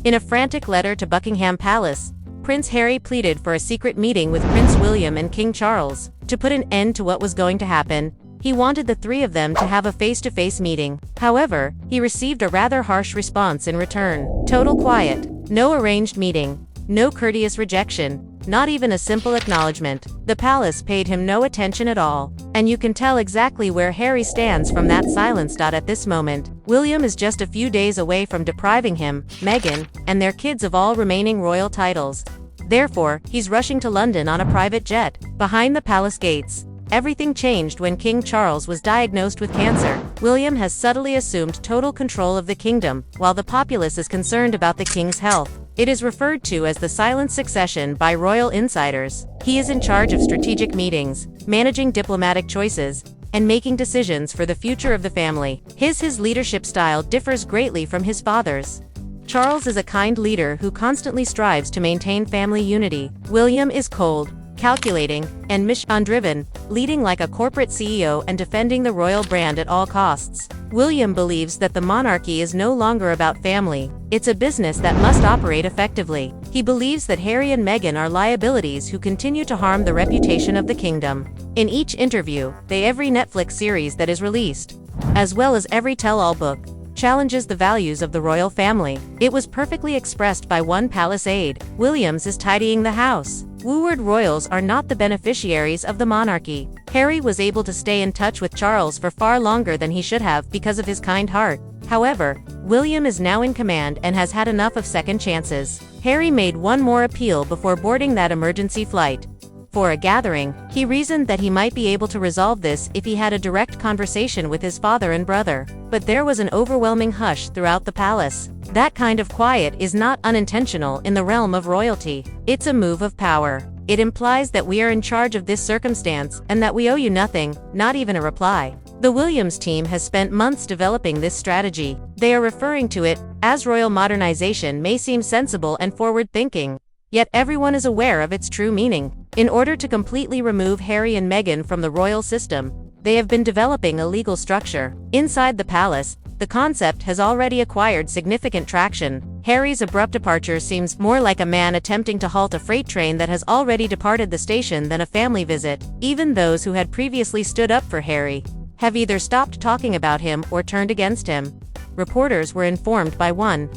In a frantic letter to Buckingham Palace, Prince Harry pleaded for a secret meeting with Prince William and King Charles. To put an end to what was going to happen, he wanted the three of them to have a face-to-face meeting. However, he received a rather harsh response in return. Total quiet. No arranged meeting. No courteous rejection. Not even a simple acknowledgement. The palace paid him no attention at all. And you can tell exactly where Harry stands from that silence. At this moment, William is just a few days away from depriving him, Meghan, and their kids of all remaining royal titles. Therefore, he's rushing to London on a private jet. Behind the palace gates, everything changed when King Charles was diagnosed with cancer. William has subtly assumed total control of the kingdom, while the populace is concerned about the king's health. It is referred to as the silent succession by royal insiders. He is in charge of strategic meetings, managing diplomatic choices, and making decisions for the future of the family. His leadership style differs greatly from his father's. Charles is a kind leader who constantly strives to maintain family unity. William is cold, calculating, and mission-driven, leading like a corporate CEO and defending the royal brand at all costs. William believes that the monarchy is no longer about family, it's a business that must operate effectively. He believes that Harry and Meghan are liabilities who continue to harm the reputation of the kingdom. In each interview, every Netflix series that is released, as well as every tell-all book, challenges the values of the royal family. It was perfectly expressed by one palace aide. Williams is tidying the house. Wooed royals are not the beneficiaries of the monarchy. Harry was able to stay in touch with Charles for far longer than he should have because of his kind heart. However, William is now in command and has had enough of second chances. Harry made one more appeal before boarding that emergency flight. For a gathering, he reasoned that he might be able to resolve this if he had a direct conversation with his father and brother. But there was an overwhelming hush throughout the palace. That kind of quiet is not unintentional in the realm of royalty. It's a move of power. It implies that we are in charge of this circumstance and that we owe you nothing, not even a reply. The Williams team has spent months developing this strategy. They are referring to it as royal modernization. May seem sensible and forward-thinking, yet everyone is aware of its true meaning. In order to completely remove Harry and Meghan from the royal system, they have been developing a legal structure. Inside the palace, the concept has already acquired significant traction. Harry's abrupt departure seems more like a man attempting to halt a freight train that has already departed the station than a family visit. Even those who had previously stood up for Harry have either stopped talking about him or turned against him. Reporters were informed by one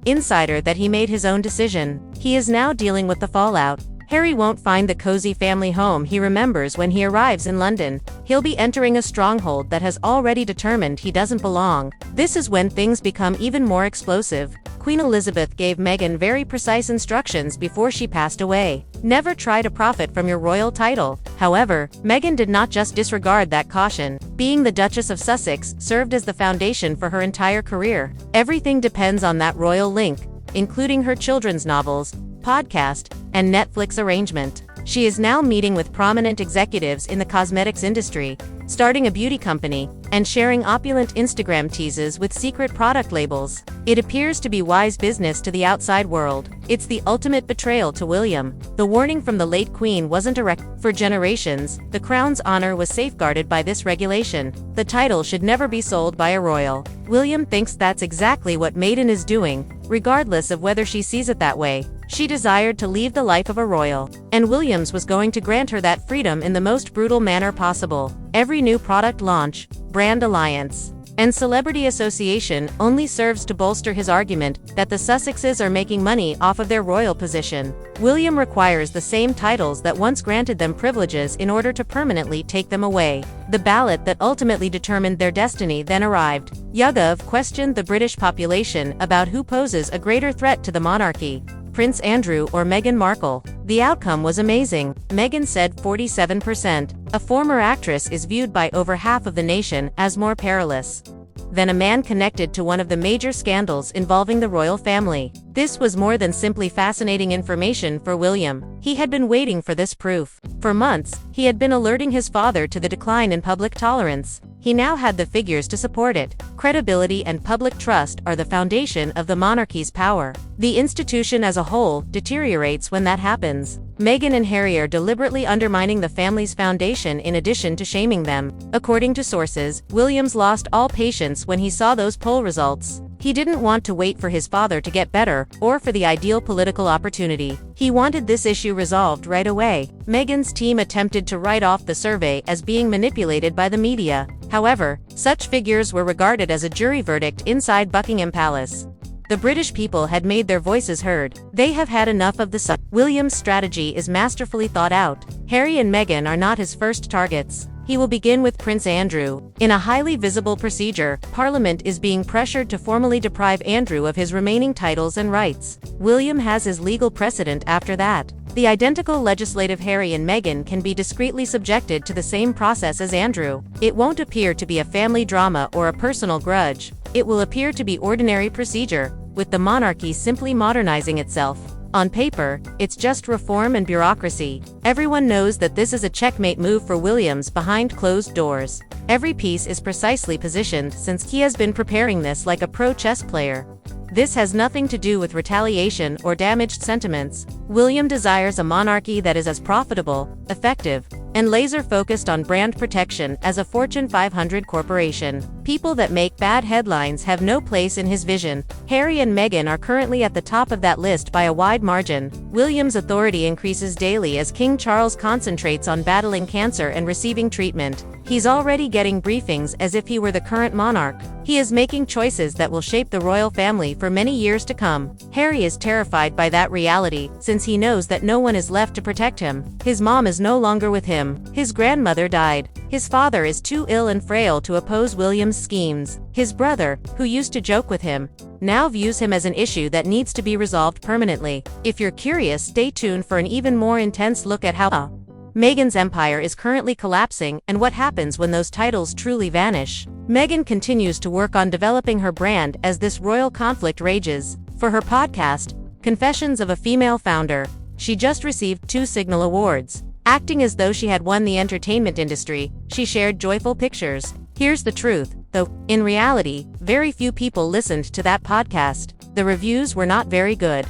insider that he made his own decision. He is now dealing with the fallout. Harry won't find the cozy family home he remembers when he arrives in London. He'll be entering a stronghold that has already determined he doesn't belong. This is when things become even more explosive. Queen Elizabeth gave Meghan very precise instructions before she passed away. Never try to profit from your royal title. However, Meghan did not just disregard that caution. Being the Duchess of Sussex served as the foundation for her entire career. Everything depends on that royal link, including her children's novels, podcast, and Netflix arrangement. She is now meeting with prominent executives in the cosmetics industry, starting a beauty company, and sharing opulent Instagram teases with secret product labels. It appears to be wise business to the outside world. It's the ultimate betrayal to William. The warning from the late Queen wasn't a for generations, the crown's honor was safeguarded by this regulation. The title should never be sold by a royal. William thinks that's exactly what Meghan is doing, regardless of whether she sees it that way. She desired to leave the life of a royal, and Williams was going to grant her that freedom in the most brutal manner possible. Every new product launch, brand alliance, and celebrity association only serves to bolster his argument that the Sussexes are making money off of their royal position. William requires the same titles that once granted them privileges in order to permanently take them away. The ballot that ultimately determined their destiny then arrived. YouGov questioned the British population about who poses a greater threat to the monarchy, Prince Andrew or Meghan Markle. The outcome was amazing. Meghan said 47%. A former actress is viewed by over half of the nation as more perilous than a man connected to one of the major scandals involving the royal family. This was more than simply fascinating information for William. He had been waiting for this proof. For months, he had been alerting his father to the decline in public tolerance. He now had the figures to support it. Credibility and public trust are the foundation of the monarchy's power. The institution as a whole deteriorates when that happens. Meghan and Harry are deliberately undermining the family's foundation in addition to shaming them. According to sources, Williams lost all patience when he saw those poll results. He didn't want to wait for his father to get better, or for the ideal political opportunity. He wanted this issue resolved right away. Meghan's team attempted to write off the survey as being manipulated by the media. However, such figures were regarded as a jury verdict inside Buckingham Palace. The British people had made their voices heard. They have had enough of the sun. William's strategy is masterfully thought out. Harry and Meghan are not his first targets. He will begin with Prince Andrew. In a highly visible procedure, Parliament is being pressured to formally deprive Andrew of his remaining titles and rights. William has his legal precedent after that. The identical legislative Harry and Meghan can be discreetly subjected to the same process as Andrew. It won't appear to be a family drama or a personal grudge. It will appear to be ordinary procedure, with the monarchy simply modernizing itself. On paper, it's just reform and bureaucracy. Everyone knows that this is a checkmate move for Williams behind closed doors. Every piece is precisely positioned since he has been preparing this like a pro chess player. This has nothing to do with retaliation or damaged sentiments. William desires a monarchy that is as profitable, effective, and laser-focused on brand protection as a Fortune 500 corporation. People that make bad headlines have no place in his vision. Harry and Meghan are currently at the top of that list by a wide margin. William's authority increases daily as King Charles concentrates on battling cancer and receiving treatment. He's already getting briefings as if he were the current monarch. He is making choices that will shape the royal family for many years to come. Harry is terrified by that reality, since he knows that no one is left to protect him. His mom is no longer with him. His grandmother died. His father is too ill and frail to oppose William's schemes. His brother, who used to joke with him, now views him as an issue that needs to be resolved permanently. If you're curious, stay tuned for an even more intense look at how Meghan's empire is currently collapsing and what happens when those titles truly vanish. Meghan continues to work on developing her brand as this royal conflict rages. For her podcast, Confessions of a Female Founder, she just received 2 Signal Awards. Acting as though she had won the entertainment industry, she shared joyful pictures. Here's the truth, though, in reality, very few people listened to that podcast. The reviews were not very good.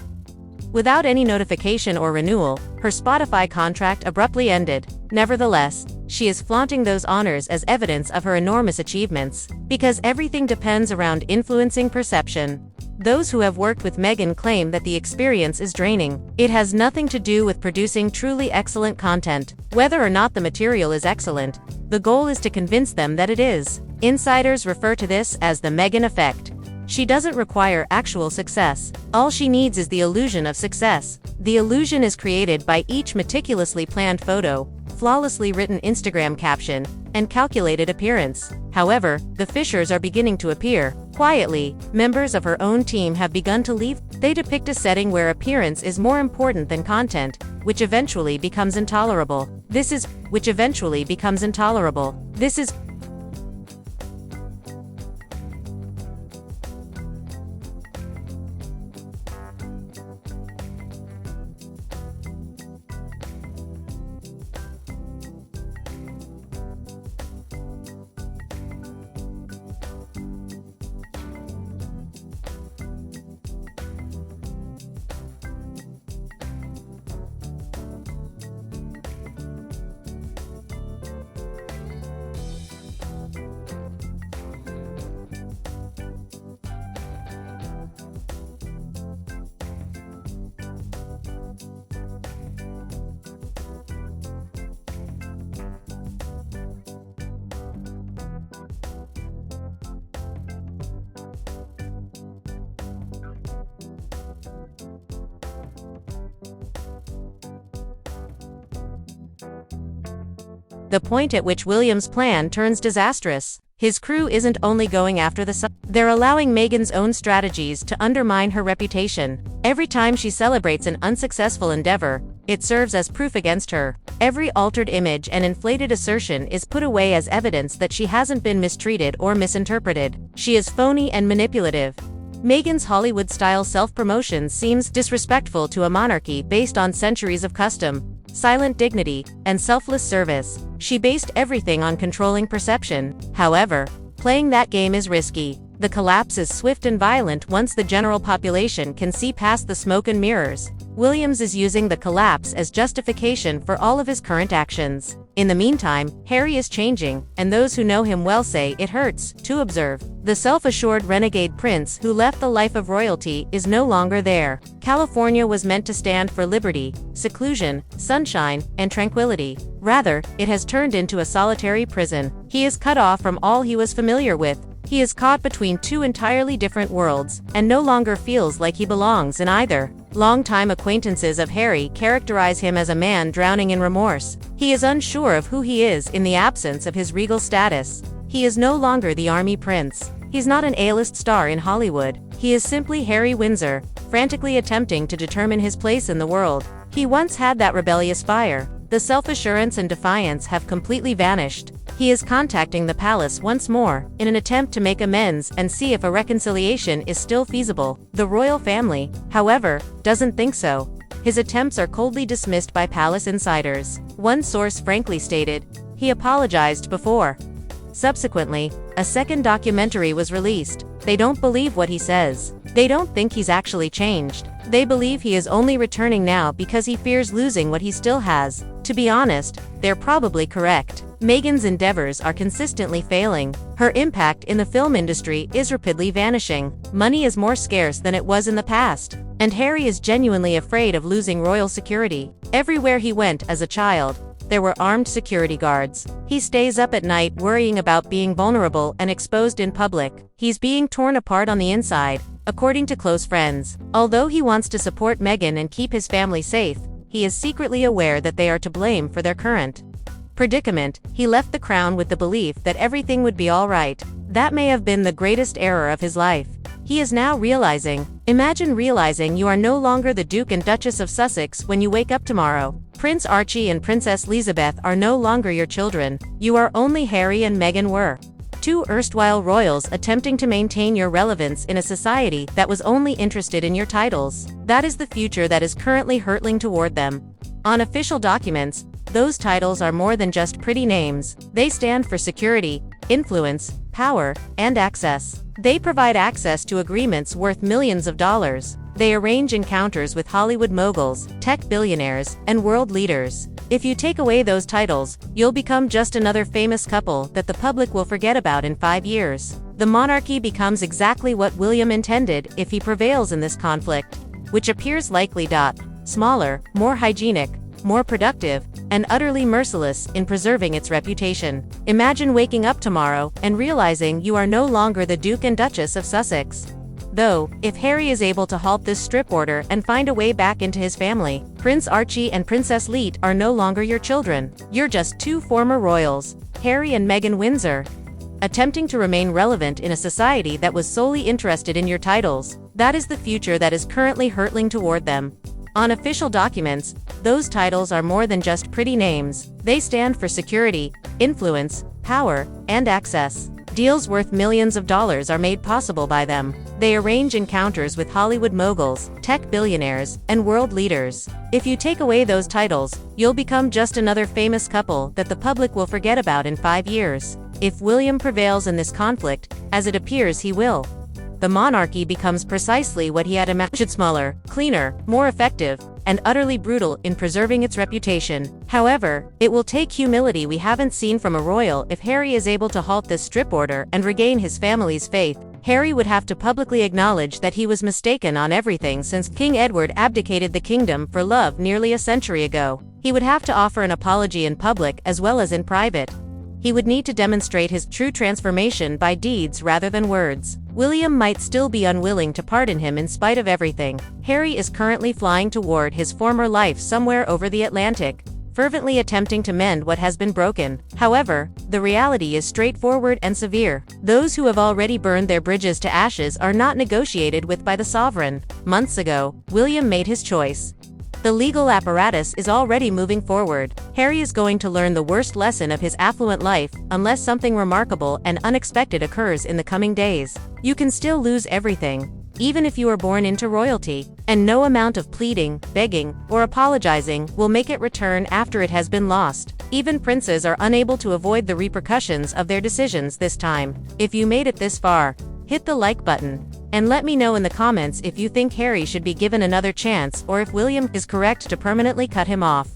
Without any notification or renewal, her Spotify contract abruptly ended. Nevertheless, she is flaunting those honors as evidence of her enormous achievements, because everything depends around influencing perception. Those who have worked with Meghan claim that the experience is draining. It has nothing to do with producing truly excellent content. Whether or not the material is excellent, the goal is to convince them that it is. Insiders refer to this as the Meghan effect. She doesn't require actual success. All she needs is the illusion of success. The illusion is created by each meticulously planned photo, flawlessly written Instagram caption, and calculated appearance. However, the fissures are beginning to appear. Quietly, members of her own team have begun to leave. They depict a setting where appearance is more important than content, which eventually becomes intolerable. This is the point at which William's plan turns disastrous. His crew isn't only going after the sun, they're allowing Meghan's own strategies to undermine her reputation. Every time she celebrates an unsuccessful endeavor, it serves as proof against her. Every altered image and inflated assertion is put away as evidence that she hasn't been mistreated or misinterpreted. She is phony and manipulative. Meghan's Hollywood-style self-promotion seems disrespectful to a monarchy based on centuries of custom, silent dignity, and selfless service. She based everything on controlling perception. However, playing that game is risky. The collapse is swift and violent once the general population can see past the smoke and mirrors. Williams is using the collapse as justification for all of his current actions. In the meantime, Harry is changing, and those who know him well say it hurts to observe. The self-assured renegade prince who left the life of royalty is no longer there. California was meant to stand for liberty, seclusion, sunshine, and tranquility. Rather, it has turned into a solitary prison. He is cut off from all he was familiar with. He is caught between two entirely different worlds, and no longer feels like he belongs in either. Longtime acquaintances of Harry characterize him as a man drowning in remorse. He is unsure of who he is in the absence of his regal status. He is no longer the army prince. He's not an A-list star in Hollywood. He is simply Harry Windsor, frantically attempting to determine his place in the world. He once had that rebellious fire. The self-assurance and defiance have completely vanished. He is contacting the palace once more, in an attempt to make amends and see if a reconciliation is still feasible. The royal family, however, doesn't think so. His attempts are coldly dismissed by palace insiders. One source frankly stated, "He apologized before." Subsequently, a second documentary was released. They don't believe what he says. They don't think he's actually changed. They believe he is only returning now because he fears losing what he still has. To be honest, they're probably correct. Meghan's endeavors are consistently failing. Her impact in the film industry is rapidly vanishing. Money is more scarce than it was in the past. And Harry is genuinely afraid of losing royal security. Everywhere he went as a child, there were armed security guards. He stays up at night worrying about being vulnerable and exposed in public. He's being torn apart on the inside, according to close friends. Although he wants to support Meghan and keep his family safe, he is secretly aware that they are to blame for their current predicament. He left the crown with the belief that everything would be all right. That may have been the greatest error of his life. He is now realizing. Imagine realizing you are no longer the Duke and Duchess of Sussex when you wake up tomorrow. Prince Archie and Princess Elizabeth are no longer your children. You are only Harry and Meghan were. Two erstwhile royals attempting to maintain your relevance in a society that was only interested in your titles. That is the future that is currently hurtling toward them. On official documents, those titles are more than just pretty names. They stand for security, influence, power, and access. They provide access to agreements worth millions of dollars. They arrange encounters with Hollywood moguls, tech billionaires, and world leaders. If you take away those titles, you'll become just another famous couple that the public will forget about in 5 years. The monarchy becomes exactly what William intended if he prevails in this conflict, which appears likely. Smaller, more hygienic, more productive, and utterly merciless in preserving its reputation. Imagine waking up tomorrow and realizing you are no longer the Duke and Duchess of Sussex. Though, if Harry is able to halt this strip order and find a way back into his family, Prince Archie and Princess Leet are no longer your children. You're just two former royals, Harry and Meghan Windsor, attempting to remain relevant in a society that was solely interested in your titles. That is the future that is currently hurtling toward them. On official documents, those titles are more than just pretty names. They stand for security, influence, power, and access. Deals worth millions of dollars are made possible by them. They arrange encounters with Hollywood moguls, tech billionaires, and world leaders. If you take away those titles, you'll become just another famous couple that the public will forget about in 5 years. If William prevails in this conflict, as it appears he will, the monarchy becomes precisely what he had imagined: smaller, cleaner, more effective, and utterly brutal in preserving its reputation. However, it will take humility we haven't seen from a royal if Harry is able to halt this strip order and regain his family's faith. Harry would have to publicly acknowledge that he was mistaken on everything since King Edward abdicated the kingdom for love nearly a century ago. He would have to offer an apology in public as well as in private. He would need to demonstrate his true transformation by deeds rather than words. William might still be unwilling to pardon him in spite of everything. Harry is currently flying toward his former life somewhere over the Atlantic, fervently attempting to mend what has been broken. However, the reality is straightforward and severe. Those who have already burned their bridges to ashes are not negotiated with by the sovereign. Months ago, William made his choice. The legal apparatus is already moving forward. Harry is going to learn the worst lesson of his affluent life, unless something remarkable and unexpected occurs in the coming days. You can still lose everything, even if you are born into royalty, and no amount of pleading, begging, or apologizing will make it return after it has been lost. Even princes are unable to avoid the repercussions of their decisions this time. If you made it this far, hit the like button. And let me know in the comments if you think Harry should be given another chance or if William is correct to permanently cut him off.